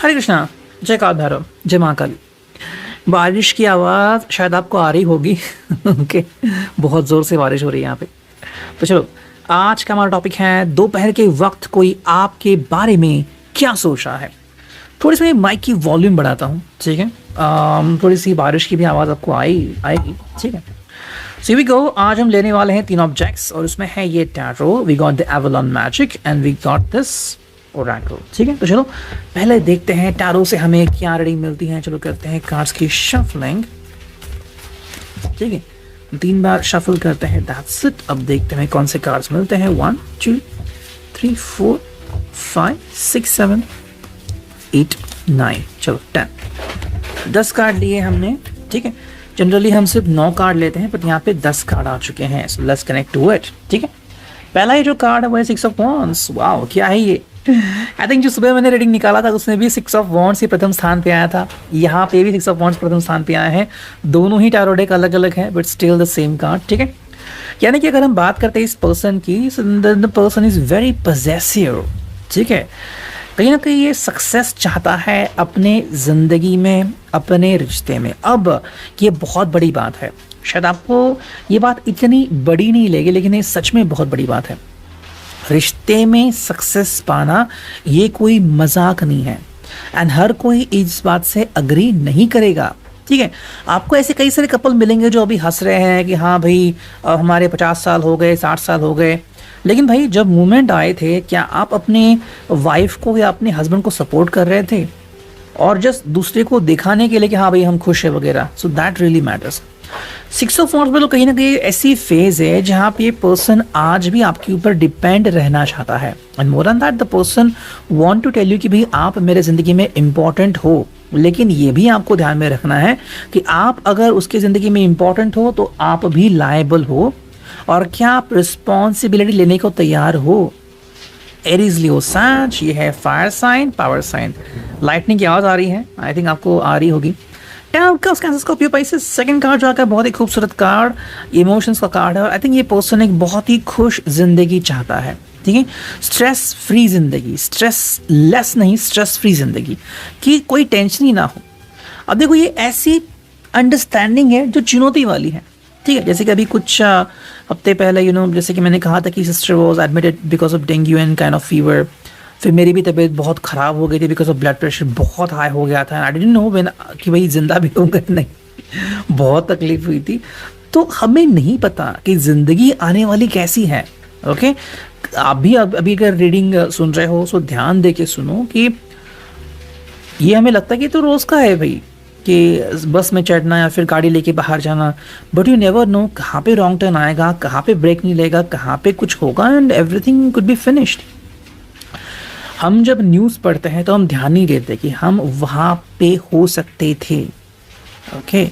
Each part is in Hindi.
हरे कृष्णा, जय काल भैरव, जय महाकाली। बारिश की आवाज़ शायद आपको आ रही होगी ओके, बहुत ज़ोर से बारिश हो रही है यहाँ पे। तो चलो, आज का हमारा टॉपिक है दोपहर के वक्त कोई आपके बारे में क्या सोच रहा है। थोड़ी सी मैं माइक की वॉल्यूम बढ़ाता हूँ, ठीक है। थोड़ी सी बारिश की भी आवाज़ आपको आएगी, ठीक है। So we go, आज हम लेने वाले हैं 3 ऑब्जेक्ट्स और उसमें है ये tarot, we got the Avalon magic and we got this oracle, ठीक है। तो चलो पहले देखते हैं टैरो से हमें क्या रीडिंग मिलती है। चलो करते हैं कार्ड्स की शफलिंग, ठीक है। 3 बार शफल करते हैं, दैट्स इट। अब देखते हैं कौन से कार्ड्स मिलते हैं। 1 2 3 4 5 6 7 8 9, चलो 10 कार्ड लिए हमने, ठीक है। जनरली हम सिर्फ 9 कार्ड लेते हैं, बट यहाँ पे 10 कार्ड आ चुके हैं, so let's connect to it, ठीक है। पहला ये जो कार्ड है वो है 6 ऑफ वॉन्ड्स। वाओ, क्या है ये? आई थिंक जो सुबह मैंने रीडिंग निकाला था उसमें भी 6 ऑफ वॉन्ड्स ही प्रथम स्थान पे आया था, यहाँ पे भी 6 ऑफ वॉन्ड्स प्रथम स्थान पे आया है। दोनों ही टैरो डेक अलग अलग है, but still the same card, ठीक है। यानी कि अगर हम बात करते हैं इस पर्सन की, the person is very possessive, ठीक है। कहीं ना कहीं ये सक्सेस चाहता है अपने ज़िंदगी में, अपने रिश्ते में। अब ये बहुत बड़ी बात है, शायद आपको ये बात इतनी बड़ी नहीं लगे, लेकिन ये सच में बहुत बड़ी बात है। रिश्ते में सक्सेस पाना ये कोई मजाक नहीं है, एंड हर कोई इस बात से अग्री नहीं करेगा, ठीक है। आपको ऐसे कई सारे कपल मिलेंगे जो अभी हंस रहे हैं कि हाँ भाई हमारे 50 साल हो गए, 60 साल हो गए, लेकिन भाई जब मोमेंट आए थे, क्या आप अपने वाइफ को या अपने हस्बैंड को सपोर्ट कर रहे थे, और जस्ट दूसरे को दिखाने के लिए कि हाँ भाई हम खुश है वगैरह? So that really matters. 6 of wands में तो कहीं ना कहीं ऐसी फेज है जहाँ पे ये पर्सन आज भी आपके ऊपर डिपेंड रहना चाहता है, and more than that the person want to tell you कि भाई आप मेरे ज़िंदगी में इम्पॉर्टेंट हो। लेकिन ये भी आपको ध्यान में रखना है कि आप अगर उसकी ज़िंदगी में इम्पॉर्टेंट हो तो आप भी लायबल हो, और क्या आप रिस्पॉन्सिबिलिटी लेने को तैयार हो। एरीज लियो सैज, ये है fire sign, power sign. Lightning की आवाज़ आ रही है, आई थिंक आपको आ रही होगी। स्कॉर्पियो पाइसेस, सेकंड कार्ड जो आकर बहुत ही खूबसूरत कार्ड, इमोशंस का कार्ड है, और आई थिंक ये पर्सन एक बहुत ही खुश जिंदगी चाहता है, ठीक है। स्ट्रेस फ्री जिंदगी, स्ट्रेस लेस नहीं, स्ट्रेस फ्री जिंदगी कि कोई टेंशन ही ना हो। अब देखो, ये ऐसी अंडरस्टैंडिंग है जो चुनौती वाली है, ठीक है। जैसे कि अभी कुछ हफ्ते पहले जैसे कि मैंने कहा था कि sister was admitted because of dengue and kind of fever. फिर मेरी भी तबीयत बहुत ख़राब हो गई थी बिकॉज ऑफ ब्लड प्रेशर बहुत हाई हो गया था। आई डिडंट नो व्हेन कि भाई जिंदा भी होगा नहीं, बहुत तकलीफ हुई थी। तो हमें नहीं पता कि ज़िंदगी आने वाली कैसी है, ओके। आप भी अभी अगर रीडिंग सुन रहे हो सो ध्यान दे के सुनो कि ये हमें लगता है कि तो रोज़ का है भाई, कि बस में चढ़ना या फिर गाड़ी लेके बाहर जाना, बट यू नेवर नो कहाँ पे रॉन्ग टर्न आएगा, कहाँ पे ब्रेक नहीं लेगा, कहाँ पे कुछ होगा, and everything could be finished. हम जब न्यूज़ पढ़ते हैं तो हम ध्यान नहीं देते कि हम वहाँ पे हो सकते थे, ओके।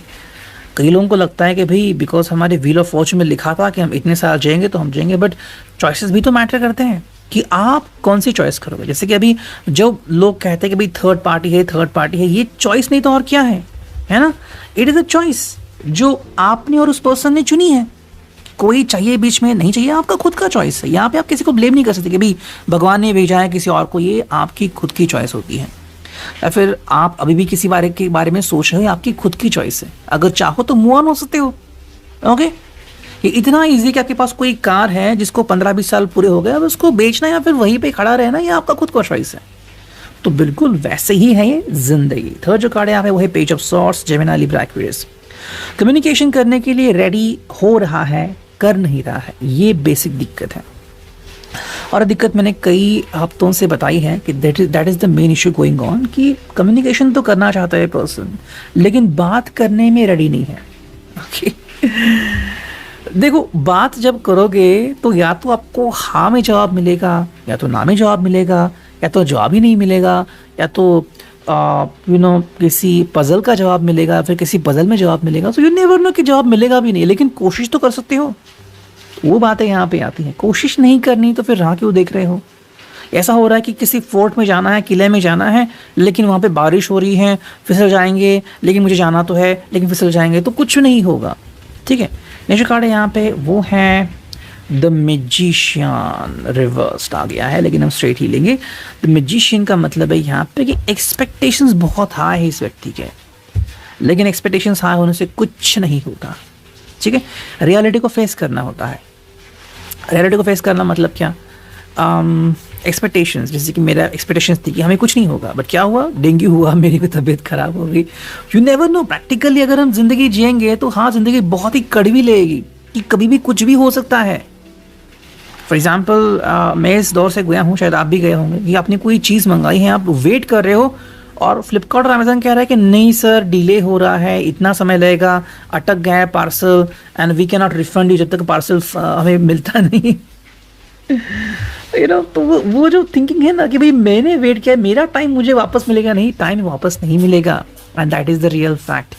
कई लोगों को लगता है कि भाई बिकॉज हमारे व्हील ऑफ फॉर्च्यून में लिखा था कि हम इतने साल जाएंगे तो हम जाएंगे, बट चॉइसेस भी तो मैटर करते हैं कि आप कौन सी चॉइस करोगे। जैसे कि अभी जो लोग कहते हैं कि भाई थर्ड पार्टी है, ये चॉइस नहीं तो और क्या है ना। इट इज़ अ चॉइस जो आपने और उस पर्सन ने चुनी है। कोई चाहिए बीच में, नहीं चाहिए, आपका खुद का चॉइस है। यहाँ पे आप किसी को ब्लेम नहीं कर सकते कि भाई भगवान ने भेजा है किसी और को, ये आपकी खुद की चॉइस होती है। या फिर आप अभी भी किसी के बारे में सोच रहे हो, आपकी खुद की चॉइस है। अगर चाहो तो मूव ऑन हो सकते हो, ओके। ये इतना ईजी कि आपके पास कोई कार है जिसको 15-20 साल पूरे हो गए, अब उसको बेचना या फिर वहीं पे खड़ा रहना, ये आपका खुद का चॉइस है। तो बिल्कुल वैसे ही है ये जिंदगी। थर्ड जो कार्ड है यहाँ पे वो है page of swords, Gemini, Libra, Aquarius. Communication करने के लिए रेडी हो रहा है, कर नहीं रहा है, ये बेसिक दिक्कत है। और दिक्कत मैंने कई हफ्तों से बताई है कि that is the main issue going on, कि कम्युनिकेशन तो करना चाहता है पर्सन, लेकिन बात करने में रेडी नहीं है, ओके। देखो, बात जब करोगे तो या तो आपको हाँ में जवाब मिलेगा, या तो ना में जवाब मिलेगा, या तो जवाब ही नहीं मिलेगा, या तो किसी पजल का जवाब मिलेगा, फिर किसी पजल में जवाब मिलेगा। सो यू नेवर नो कि जवाब मिलेगा भी नहीं, लेकिन कोशिश तो कर सकते हो। वो बातें यहाँ पे आती हैं। कोशिश नहीं करनी तो फिर राह क्यों देख रहे हो। ऐसा हो रहा है कि किसी फोर्ट में जाना है, किले में जाना है, लेकिन वहाँ पे बारिश हो रही है, फिसल जाएंगे, लेकिन मुझे जाना तो है, लेकिन फिसल जाएंगे, तो कुछ नहीं होगा, ठीक है। नेक्स्ट कार्ड है यहाँ पे वो है द मैजिशियन रिवर्स्ड आ गया है, लेकिन हम स्ट्रेट ही लेंगे। द मैजिशियन का मतलब है यहाँ पे कि एक्सपेक्टेशंस बहुत हाई है इस व्यक्ति के, लेकिन एक्सपेक्टेशंस हाई होने से कुछ नहीं होता। ठीक है, रियलिटी को फेस करना होता है। रियलिटी को फेस करना मतलब क्या, एक्सपेक्टेशंस, जैसे कि मेरा एक्सपेक्टेशंस थी कि हमें कुछ नहीं होगा, बट क्या हुआ, डेंगू हुआ, मेरी भी तबीयत खराब हो गई। यू नेवर नो, प्रैक्टिकली अगर हम जिंदगी जिएंगे तो हाँ, जिंदगी बहुत ही कड़वी लगेगी कि कभी भी कुछ भी हो सकता है। फॉर एग्जाम्पल मैं इस दौर से गया हूँ, शायद आप भी गए होंगे, कि आपने कोई चीज़ मंगाई है, आप वेट कर रहे हो और फ्लिपकार्ट और अमेजन कह रहा है कि नहीं सर, डिले हो रहा है, इतना समय लगेगा, अटक गया है parcel and we can not refund you जब तक पार्सल हमें मिलता नहीं। तो वो जो थिंकिंग है ना कि भाई मैंने वेट किया, मेरा टाइम मुझे वापस मिलेगा, नहीं, टाइम वापस नहीं मिलेगा, and that is the real fact.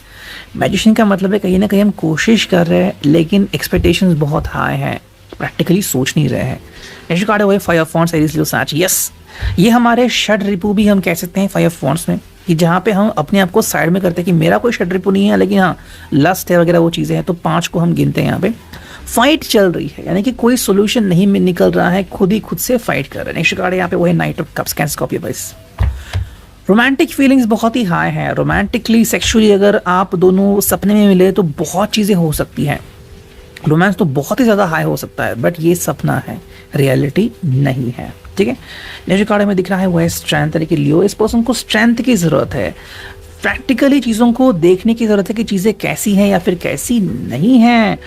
Magician का मतलब है कहीं ना कहीं हम कोशिश कर रहे हैं, लेकिन एक्सपेक्टेशंस बहुत हाई हैं, प्रैक्टिकली सोच नहीं रहे हैं। नेक्स्ट कार्ड है five fonts Aries Leo Sachs. Yes, ये हमारे षड रिपु भी हम कह सकते हैं फाइव फॉन्ट्स में, कि जहाँ पे हम अपने आप को साइड में करते हैं कि मेरा कोई षड रिपु नहीं है, लेकिन हाँ लस्ट है वगैरह वो चीज़ें हैं, तो 5 को हम गिनते हैं यहाँ पे। फाइट चल रही है, यानी कि कोई सोल्यूशन नहीं निकल रहा है, खुद ही खुद से फाइट कर रहे हैं। नेक्स्ट कार्ड है यहाँ पे वो है night of cups. Can copy बाइस। रोमांटिक फीलिंग्स बहुत ही हाई है, रोमांटिकली सेक्सुअली अगर आप दोनों सपने में मिले तो बहुत चीज़ें हो सकती हैं, रोमांस तो बहुत ही ज़्यादा हाई हो सकता है, बट ये सपना है, रियलिटी नहीं है। ठीक है, नेक्स्ट कार्ड में दिख रहा है वो है स्ट्रेंथ, यानी कि लियो, इस पर्सन को स्ट्रेंथ की ज़रूरत है, प्रैक्टिकली चीज़ों को देखने की ज़रूरत है कि चीज़ें कैसी हैं या फिर कैसी नहीं हैं।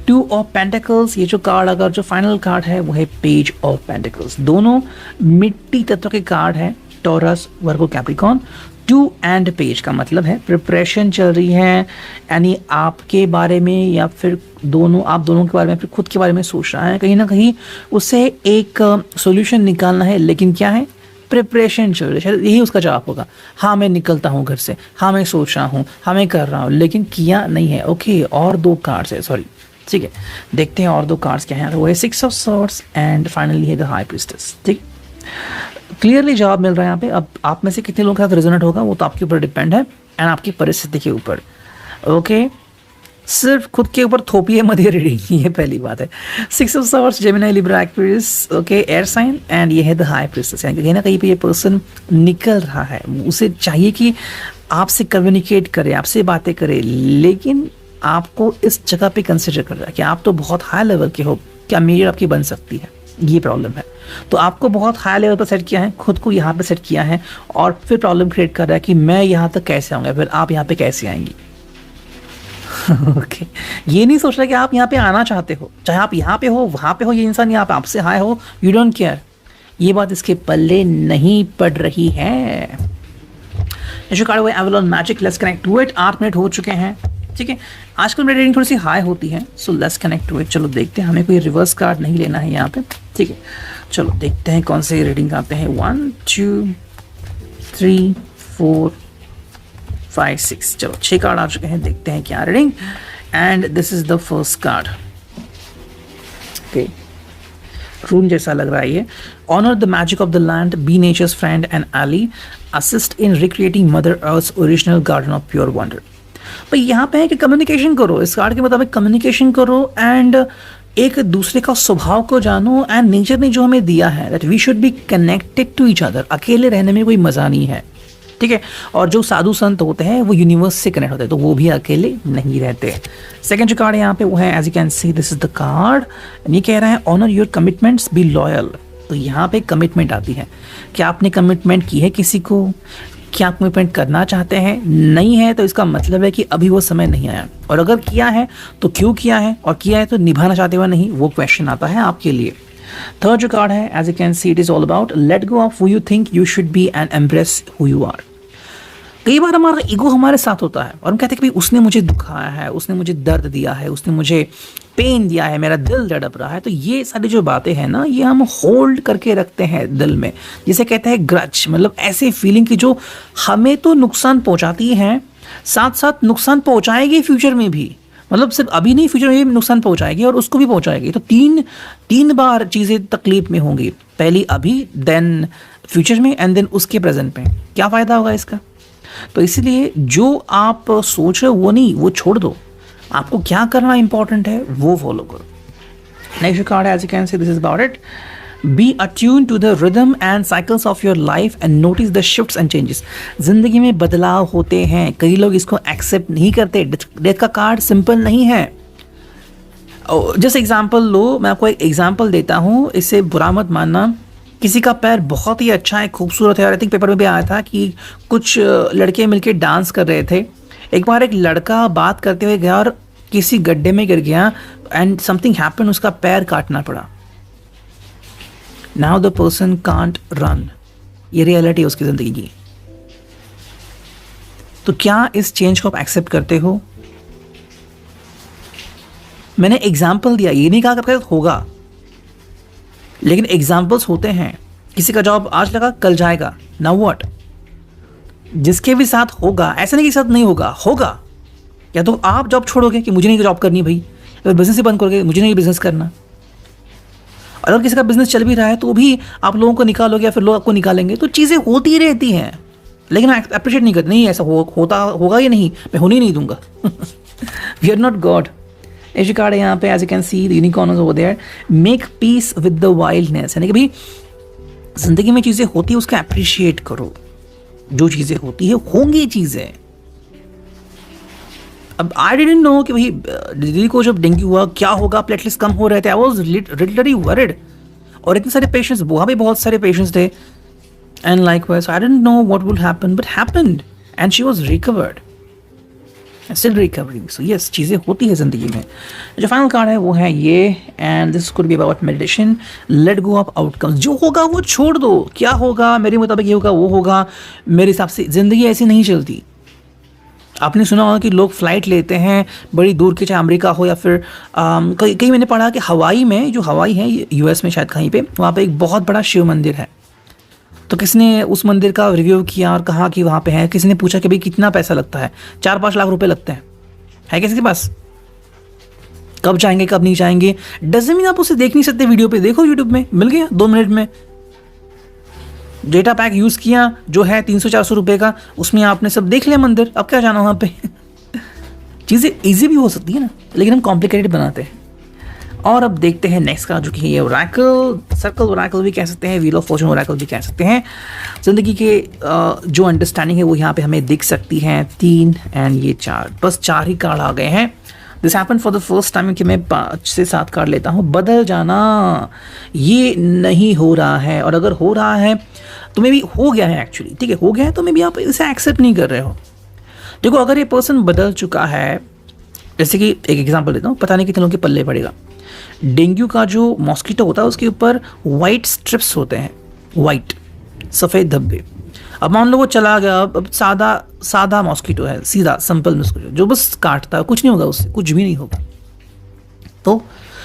2 ऑफ पेंटिकल्स, ये जो कार्ड अगर जो फाइनल कार्ड है वो है पेज ऑफ पेंटिकल्स। दोनों मिट्टी तत्व के कार्ड है, taurus, Virgo, Capricorn. 2 and page का मतलब है प्रिपरेशन चल रही है, यानी आपके बारे में या फिर आप दोनों के बारे में, फिर खुद के बारे में सोच रहा है, कहीं ना कहीं उससे एक सॉल्यूशन निकालना है, लेकिन क्या है, प्रिपरेशन चल रही है। शायद यही उसका जवाब होगा, हाँ मैं निकलता हूँ घर से, हाँ मैं सोच रहा हूँ, हाँ मैं कर रहा हूँ, लेकिन किया नहीं है। ओके, और 2 कार्ड्स है, सॉरी, ठीक है, देखते हैं और 2 कार्ड्स क्या हैं। वो है 6 ऑफ सॉर्ड्स एंड फाइनली है द हाई प्रीस्टेस। ठीक, क्लियरली जवाब मिल रहा है यहाँ पे। अब आप में से कितने लोगों के साथ रेजोनेट होगा वो तो आपके ऊपर डिपेंड है, एंड आपकी परिस्थिति के ऊपर। ओके, सिर्फ खुद के ऊपर थोपिए मत, ये रीडिंग, ये पहली बात है। 6 of swords, Gemini, Libra, Aquarius, okay, air sign, and ये है द हाई प्रीस्टेस। यानी कहीं ना कहीं पे ये पर्सन निकल रहा है, उसे चाहिए कि आपसे कम्युनिकेट करे, आपसे बातें करे, लेकिन आपको इस जगह पे कंसिडर कर रहा है कि आप तो बहुत हाई लेवल के हो, क्या मीडिया आपकी बन सकती है, ये प्रॉब्लम है। तो आपको बहुत हाई लेवल पर सेट किया है, खुद को यहाँ पे सेट किया है, और फिर प्रॉब्लम क्रिएट कर रहा है कि मैं यहाँ तक कैसे आऊँगा, फिर आप यहाँ पे कैसे आएंगी। ओके, ये नहीं सोच रहा कि आप यहाँ पे आना चाहते हो, चाहे आप यहाँ पे हो, वहाँ पे हो, ये इंसान यहाँ पे आपसे हाई हो, यू डोंट केयर, ये बात इसके पल्ले नहीं पड़ रही है। Avalon magic, let's connect to it. 8 minute हो चुके हैं। ठीक है, आजकल मेरी रेटिंग थोड़ी सी हाई होती है, so let's connect to it. चलो देखते हैं, हमें कोई रिवर्स कार्ड नहीं लेना है यहाँ पे। ठीक है, चलो देखते हैं कौन से रीडिंग आते हैं। 1 2 3 4 5 6, चलो 6 कार्ड आ चुके हैं, देखते हैं क्या reading. And this is the first card. Okay, rune जैसा लग रहा है ये। Honour the magic of the land, be nature's friend and ally, assist in recreating Mother Earth's original garden of pure wonder. भाई यहाँ पे है कि कम्युनिकेशन करो, इस कार्ड के मुताबिक कम्युनिकेशन करो, एंड एक दूसरे का स्वभाव को जानो, एंड नेचर ने जो हमें दिया है that we should be connected to each other. अकेले रहने में कोई मज़ा नहीं है, ठीक है। और जो साधु संत होते हैं वो यूनिवर्स से कनेक्ट होते हैं, तो वो भी अकेले नहीं रहते। सेकंड जो कार्ड है यहाँ पे वो है, as you can see this is the card, ये कह रहा है honour your commitments, be loyal. तो यहाँ पे कमिटमेंट आती है, क्या आपने कमिटमेंट की है किसी को, क्या आप कमिटमेंट करना चाहते हैं, नहीं है तो इसका मतलब है कि अभी वो समय नहीं आया, और अगर किया है तो क्यों किया है, और किया है तो निभाना चाहते हुए नहीं, वो क्वेश्चन आता है आपके लिए। थर्ड जो कार्ड है, as you can see it is all about let go of who you think you should be and embrace who you are. कई बार हमारा ईगो हमारे साथ होता है और हम कहते हैं कि भाई उसने मुझे दुखाया है, उसने मुझे दर्द दिया है, उसने मुझे पेन दिया है, मेरा दिल धड़क रहा है। तो ये सारी जो बातें हैं ना, ये हम होल्ड करके रखते हैं दिल में, जिसे कहते हैं ग्रज, मतलब ऐसे फीलिंग की जो हमें तो नुकसान पहुंचाती है, साथ साथ नुकसान पहुंचाएगी फ्यूचर में भी, मतलब सिर्फ अभी नहीं, फ्यूचर में भी नुकसान पहुंचाएगी और उसको भी पहुंचाएगी। तो तीन बार चीज़ें तकलीफ में होंगी, पहली अभी, देन फ्यूचर में, एंड देन उसके प्रेजेंट में। क्या फ़ायदा होगा इसका? तो इसलिए जो आप सोच रहे हो वो नहीं, वो छोड़ दो, आपको क्या करना इंपॉर्टेंट है वो फॉलो करो। Next card, as you can see, this is about it. Be attuned to the rhythm and cycles of your life and notice the shifts and changes. जिंदगी में बदलाव होते हैं, कई लोग इसको एक्सेप्ट नहीं करते. डेथ का कार्ड सिंपल नहीं है. जस्ट एग्जाम्पल लो, मैं आपको एक एग्जाम्पल देता हूँ, इससे बुरा मत मानना. किसी का पैर बहुत ही अच्छा है, खूबसूरत है, और आई थिंक पेपर में भी आया था कि कुछ लड़के मिलके डांस कर रहे थे. एक बार एक लड़का बात करते हुए गया और किसी गड्ढे में गिर गया एंड समथिंग हैपन, उसका पैर काटना पड़ा. Now the person can't run. ये रियलिटी है उसकी जिंदगी की. तो क्या इस चेंज को आप एक्सेप्ट करते हो? मैंने एग्जाम्पल दिया, ये नहीं कहा कि आपके साथ होगा, लेकिन एग्जाम्पल्स होते हैं. किसी का जॉब आज लगा कल जाएगा. Now what? जिसके भी साथ होगा, ऐसा नहीं कि साथ नहीं होगा, होगा. या तो आप जॉब छोड़ोगे कि मुझे नहीं जॉब करनी भाई, या बिजनेस ही बंद करोगे, मुझे नहीं बिजनेस करना. और अगर किसी का बिजनेस चल भी रहा है तो भी आप लोगों को निकालोगे या फिर लोग आपको निकालेंगे. तो चीज़ें होती रहती हैं, लेकिन अप्रिशिएट नहीं करते. नहीं ऐसा होगा या नहीं, मैं होने ही नहीं दूंगा. We are not God. ऐसी कार्ड है यहाँ पे, as you can see the unicorn over there. Make peace with the wildness. यानी कि भाई जिंदगी में चीज़ें होती है, उसका अप्रिशिएट करो. जो चीज़ें होती है होंगी चीज़ें. अब आई डिडंट नो कि भाई दीदी को जब डेंगू हुआ क्या होगा, प्लेटलेट्स कम हो रहे थे. I was literally worried. और इतने सारे पेशेंट्स, वहाँ भी बहुत सारे पेशेंट्स थे. And likewise I didn't know what will happen, but happened and she was recovered, still recovering. So yes, चीज़ें होती है ज़िंदगी में. जो फाइनल कार्ड है वो है ये, and this could be about meditation. Late go of outcomes. जो होगा वो छोड़ दो. क्या होगा मेरे मुताबिक ये होगा, वो होगा मेरे हिसाब से. ज़िंदगी ऐसी नहीं चलती. आपने सुना होगा कि लोग फ़्लाइट लेते हैं बड़ी दूर के, चाहे अमेरिका हो या फिर कहीं मैंने पढ़ा कि हवाई में, जो हवाई है यूएस में शायद कहीं पे, वहाँ पे एक बहुत बड़ा शिव मंदिर है. तो किसने उस मंदिर का रिव्यू किया और कहा कि वहाँ पे है. किसी ने पूछा कि भाई कितना पैसा लगता है. 4-5 लाख रुपए लगते हैं. है किसी के पास? कब जाएंगे कब नहीं जाएंगे डजंट मीन आप उसे देख नहीं सकते. वीडियो पे देखो, यूट्यूब में मिल गया 2 मिनट में. डेटा पैक यूज़ किया जो है 300-400 रुपये का, उसमें आपने सब देख लिया मंदिर. अब क्या जाना वहाँ पे. चीज़ें ईजी भी हो सकती है ना, लेकिन हम कॉम्प्लिकेटेड बनाते हैं. और अब देखते हैं नेक्स्ट का, जो कि ये ओरेकल. सर्कल ओरेकल भी कह सकते हैं, व्हील ऑफ फॉर्चून ओरेकल भी कह सकते हैं. ज़िंदगी के जो अंडरस्टैंडिंग है वो यहाँ पे हमें दिख सकती है. 3 एंड ये 4, बस 4 ही कार्ड आ गए हैं. This happen for the first time कि मैं 5 से 7 कार्ड लेता हूँ. बदल जाना ये नहीं हो रहा है, और अगर हो रहा है तो मे भी हो गया है एक्चुअली. ठीक है, हो गया है तो मे भी आप इसे एक्सेप्ट नहीं कर रहे हो. देखो, अगर ये पर्सन बदल चुका है, जैसे कि एक एग्जांपल देता हूँ, पता नहीं कितने लोगों के पल्ले पड़ेगा. डेंगू का जो मॉस्किटो होता है उसके ऊपर वाइट स्ट्रिप्स होते हैं, वाइट सफ़ेद धब्बे. अब मान लो वो चला गया, अब सादा मॉस्किटो है, सीधा सिंपल मॉस्किटो जो बस काटता है, कुछ नहीं होगा उससे, कुछ भी नहीं होगा. तो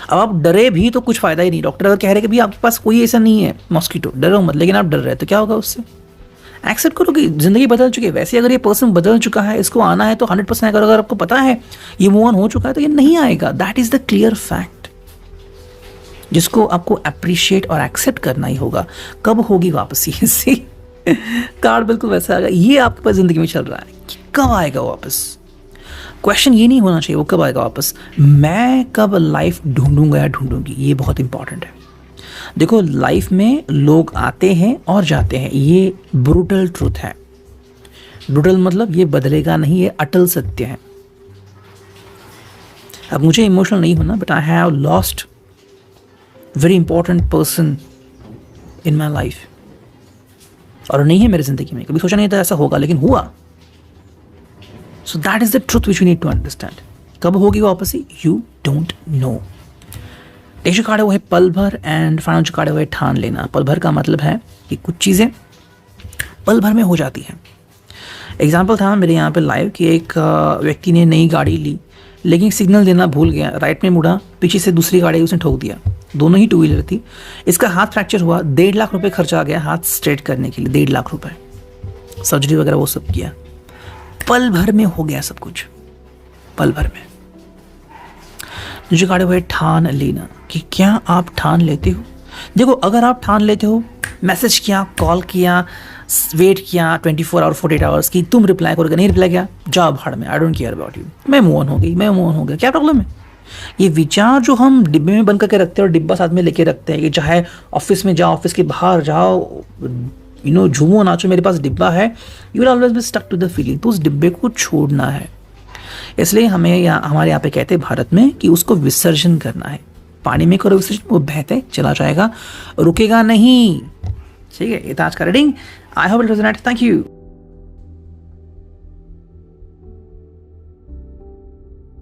अब आप डरे भी तो कुछ फ़ायदा ही नहीं. डॉक्टर अगर कह रहे कि भाई आपके पास कोई ऐसा नहीं है मॉस्किटो, डरो मत, लेकिन आप डर रहे हैं तो क्या होगा उससे? एक्सेप्ट करो कि ज़िंदगी बदल चुकी है. वैसे अगर ये पर्सन बदल चुका है, इसको आना है तो 100% अगर आपको पता है ये मूव ऑन हो चुका है तो ये नहीं आएगा. That is the clear fact, जिसको आपको अप्रिशिएट और एक्सेप्ट करना ही होगा. कब होगी वापसी इससे? कार्ड बिल्कुल वैसा आएगा. ये आपके पास ज़िंदगी में चल रहा है कि कब आएगा वापस. क्वेश्चन ये नहीं होना चाहिए वो कब आएगा वापस, मैं कब लाइफ ढूंढूंगा या ढूंढूंगी. ये बहुत इंपॉर्टेंट है. देखो, लाइफ में लोग आते हैं और जाते हैं, ये ब्रूटल ट्रूथ है. ब्रूटल मतलब ये बदलेगा नहीं, ये अटल सत्य है. अब मुझे इमोशनल नहीं होना, but I have lost very important person in my life. और नहीं है मेरी ज़िंदगी में, कभी सोचा नहीं था ऐसा होगा, लेकिन हुआ. So that is the truth which we need to understand. कब होगी वापसी, यू डोंट नो. एक जो कार्ड है वो है पल भर, एंड फाइनल जो कार्ड है वो है ठान लेना. पल भर का मतलब है कि कुछ चीज़ें पल भर में हो जाती हैं. एग्जाम्पल था मेरे यहाँ पे लाइव कि एक व्यक्ति ने नई गाड़ी ली, लेकिन सिग्नल देना भूल गया, राइट में मुड़ा, पीछे से दूसरी गाड़ी उसने ठोक दिया. दोनों ही 2 व्हीलर थी. इसका हाथ फ्रैक्चर हुआ, 1.5 लाख रुपए खर्चा आ गया हाथ स्ट्रेट करने के लिए. 1.5 लाख रुपए, सर्जरी वगैरह वो सब किया. पल भर में हो गया सब कुछ, पल भर में. जो कार्ड है ठान लेना, कि क्या आप ठान लेते हो. देखो, अगर आप ठान लेते हो, मैसेज किया, कॉल किया, वेट किया 24 आवर 48 आवर्स की, तुम रिप्लाई करोगे, नहीं रिप्लाई किया, जाओ भाड़ में, I don't care about you, मैं मूव ऑन हो गई, मैं मूव ऑन हो गया, क्या प्रॉब्लम है. ये विचार जो हम डिब्बे में बंद करके रखते हैं और डिब्बा साथ में लेके रखते हैं कि चाहे ऑफिस में जाओ, ऑफिस के बाहर जाओ, झूमो नाचो, मेरे पास डिब्बा है, you will always be stuck to the feeling. तो उस डिब्बे को छोड़ना है। इसलिए हमें हमारे यहाँ पे कहते हैं भारत में कि उसको विसर्जन करना है। पानी में करो विसर्जन, वो बहते चला जाएगा, रुकेगा नहीं। ठीक है, ये था आज का reading. I hope it was nice. Thank you.